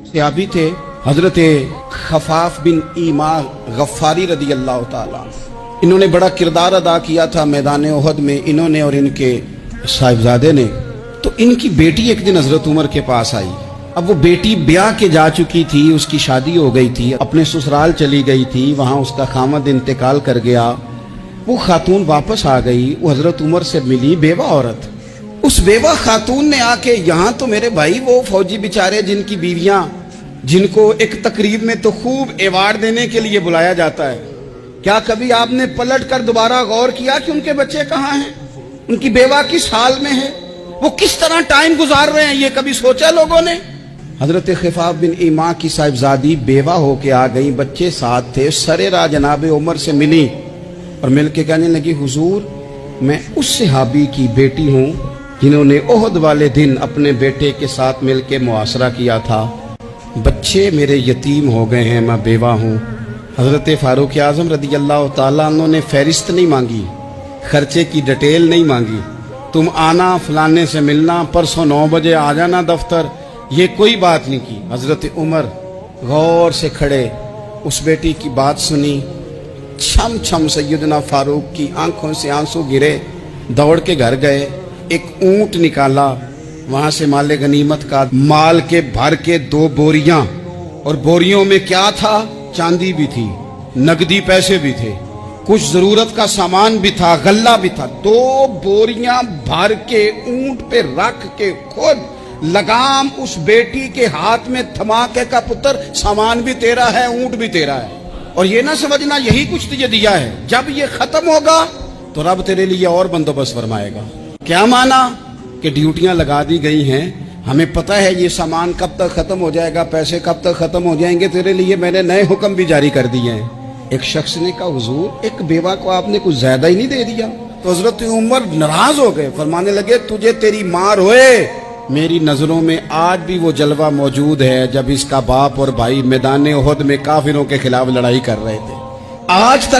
सहाबी थे हजरत खफाफ बिन ईमा गफ्फारी रदी अल्लाह ताला। इन्होंने बड़ा किरदार अदा किया था मैदान ओहद में, इन्होंने और इनके साहिबजादे ने। तो इनकी बेटी एक दिन हजरत उमर के पास आई। अब वो बेटी ब्याह के जा चुकी थी, उसकी शादी हो गई थी, अपने ससुराल चली गई थी, वहां उसका खामद इंतकाल कर गया। वो खातून वापस आ गई, वो हजरत उमर से मिली, बेवा औरत। उस बेवा खातून ने आके, यहाँ तो मेरे भाई वो फौजी बेचारे जिनकी बीवियां, जिनको एक तकरीब में तो खूब अवार्ड देने के लिए बुलाया जाता है, क्या कभी आपने पलट कर दोबारा गौर किया कि उनके बच्चे कहाँ हैं, उनकी बेवा किस हाल में है, वो किस तरह टाइम गुजार रहे हैं, ये कभी सोचा लोगों ने? हजरत खफाफ बिन ईमा की साहिबजादी बेवा होके आ गई, बच्चे साथ थे, सरेरा जनाब उमर से मिली और मिलके कहने लगी, हुजूर मैं उस सहाबी की बेटी हूं जिन्होंने ओहद वाले दिन अपने बेटे के साथ मिलके मुआसरा किया था। बच्चे मेरे यतीम हो गए हैं, मैं बेवा हूं। हजरत फारूक आजम रदी अल्लाह ताला अन्हु ने फहरिस्त नहीं मांगी, खर्चे की डिटेल नहीं मांगी, तुम आना फलाने से मिलना, परसों 9 बजे आ जाना दफ्तर, ये कोई बात नहीं की। हजरत उमर गौर से खड़े उस बेटी की बात सुनी, छम छम सैयदना फारूक की आंखों से आंसू गिरे, दौड़ के घर गए, एक ऊंट निकाला, वहां से माले गनीमत का माल के भर के 2 बोरियां, और बोरियों में क्या था, चांदी भी थी, नकदी पैसे भी थे, कुछ जरूरत का सामान भी था, गल्ला भी था। 2 बोरियां भर के ऊंट पे रख के खुद लगाम उस बेटी के हाथ में थमा के का पुत्र, सामान भी तेरा है, ऊंट भी तेरा है, और ये ना समझना यही कुछ तुझे दिया है, जब ये खत्म होगा तो रब तेरे लिए और बंदोबस्त फरमाएगा। क्या माना कि ड्यूटियां लगा दी गई हैं, हमें पता है ये सामान कब तक खत्म हो जाएगा, पैसे कब तक खत्म हो जाएंगे, तेरे लिए मैंने नए हुक्म भी जारी कर दिए हैं। एक शख्स ने कहा, हुजूर एक बेवा को आपने कुछ ज्यादा ही नहीं दे दिया? तो हजरत उमर नाराज हो गए, फरमाने लगे, तुझे तेरी मां रोए, मेरी नजरों में आज भी वो जलवा मौजूद है जब इसका बाप और भाई मैदान ओहद में काफिरों के खिलाफ लड़ाई कर रहे थे। आज तक